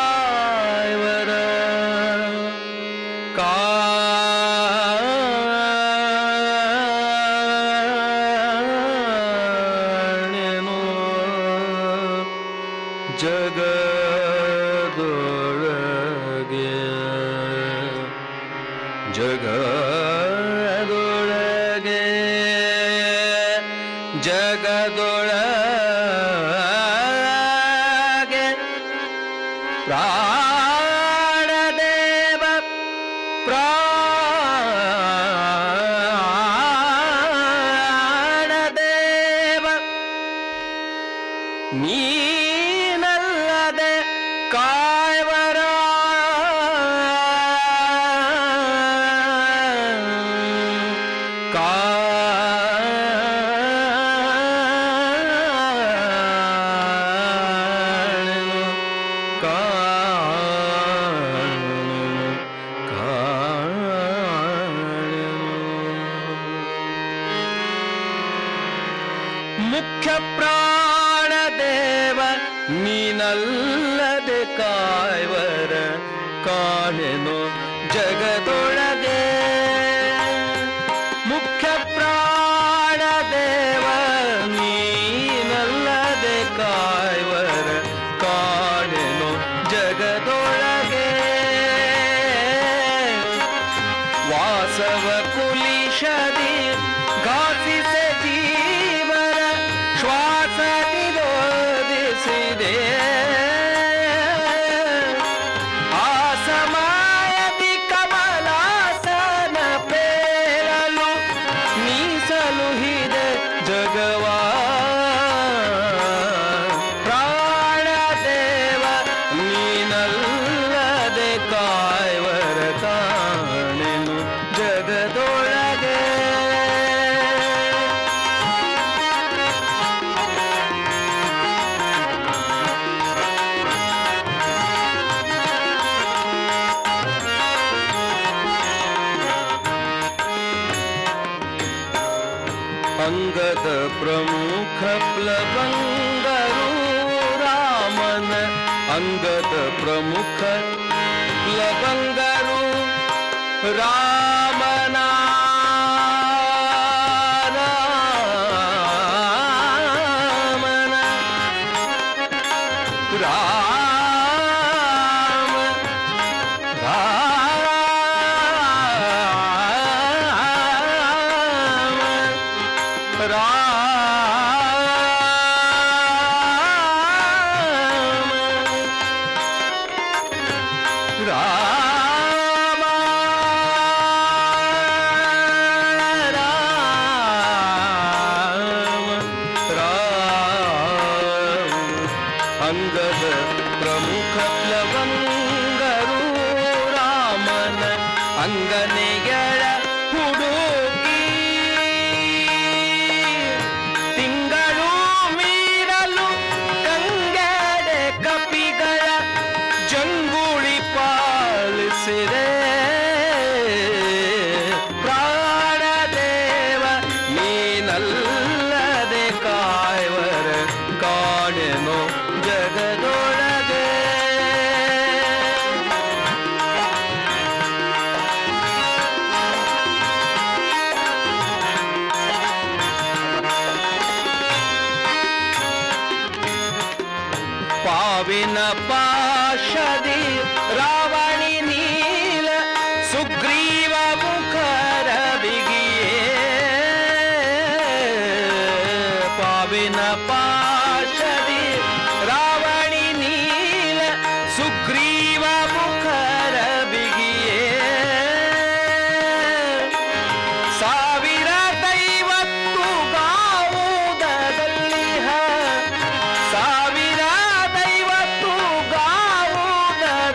ಕಾಯವರ ಕಾಣೆನೋ ಜಗದೊಳಗೆ ಜಗದೊಳಗೆ ಜಗದೊಳಗೆ ಪ್ರಾಣದೇವ ಪ್ರಾಣದೇವ ನೀನಲ್ಲದೆ ಕಾಯವರ ಮುಖ್ಯ ಪ್ರಾಣದೇವ ನೀನಲ್ಲದೆ ಕಾಯವರ ಕಾಣೆನೋ ಜಗದೊಳಗೆ ಮುಖ್ಯ ಪ್ರಾಣದೇವ ನೀನಲ್ಲದೆ ಕಾಯವರ ಕಾಣೆನೋ ಜಗದೊಳಗೆ ವಾಸವ ಕುಲಿಶದಿ ಘಾಸಿಸ ಜೀವರ ಶ್ವಾಸ ನಿರೋಧಿಸಿದೆ ಆ ಸಮಯದಿ ಕಮಲಾಸನ ಪೇಳಲು ಮೀಸಲುಹಿದೆ ಜಗವಾ ಪ್ರಾಣದೇವ ನೀನಲ್ಲದೆ ಕಾಯವರ ಕಾಣೆನು ಜಗದೊಳಗೆ ಅಂಗದ ಪ್ರಮುಖ ಪ್ಲವಂಗರು ರಾಮನ ಅಂಗದ ಪ್ರಮುಖ ಪ್ಲವಂಗರು ರಾಮನ ರಾಮನ ರಾಮ ಅಂಗದ ಪ್ರಮುಖ ಪ್ಲವಂಗರು ರಾಮನ ಅಂಗನೆಗಳ ಹುಡುಕಿ ತಿಂಗಳು ಮೀರಲು ಗಂಗೆಡೆ ಕಪಿಗಳ ಜಂಗುಳಿ ಪಾಲಿಸಿದೆ ಪ್ರಾಣದೇವ ನೀನಲ್ಲದೆ ಕಾಯವರ ಕಾಣೆನೋ ಜಗದೊಳಗೆ ಪಾವಿನ ಪಾಶದಿ ರಾವಣಿ ನೀಲ ಸುಗ್ರೀವ ಮುಖರ ಬಿಗಿಯೇ ಪಾವಿನ ಪಾಶದಿ ರಾವಣಿ ನೀಲ ಸುಗ್ರೀವ ಮುಖರ ಬಿಗಿಯೇ ಸಾವಿರ ದೈವತ್ತು ಗಾವುದಲ್ಲಿಹ ಸಾವಿರ ದೈವತ್ತು ಗಾವುದದಲ್ಲಿ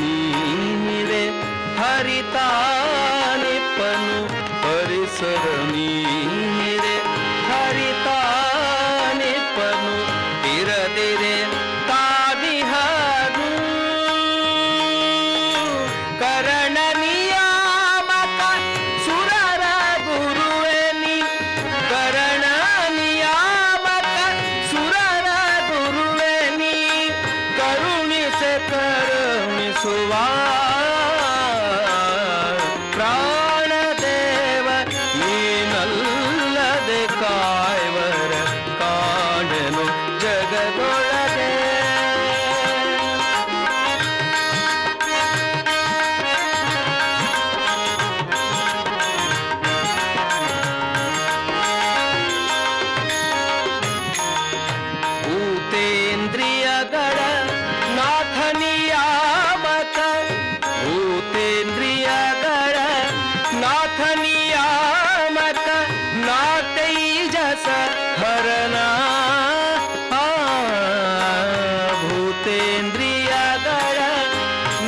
ನೀನಿರೆ ಹರಿತಾನಿಪ್ಪನು ಪರಿಸರ ನೀನಿರೆ ಹರಿತಾನಿಪ್ಪನು ಇರದಿರೆ ತಾದಿಹನು ಕರಣ ನಿಯಾಮಕ ಸುರರ ಗುರುವೆನಿ ಕರಣ ನಿಯಾಮಕ ಸುರರ ಗುರುವೆನಿ ಕರುಣಿಸೆ ಕರುಣಿಸುವ ಪ್ರಾಣದೇವ ನೀನಲ್ಲದೆ ಕಾಯ್ವರ ಕಾಣನು ಜಗದೊಳಗೆ ಭೂತೇಂದ್ರಿಯಗಳ ನಾಥನಿಯಾಮಕ ಭೂತೇಂದ್ರಿಯಗಳ ನಾಥನಿಯಾಮಕ ನಾತೈಜಸ ಹರನ ಭೂತೇಂದ್ರಿಯಗಳ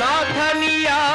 ನಾಥನಿಯಾಮಕ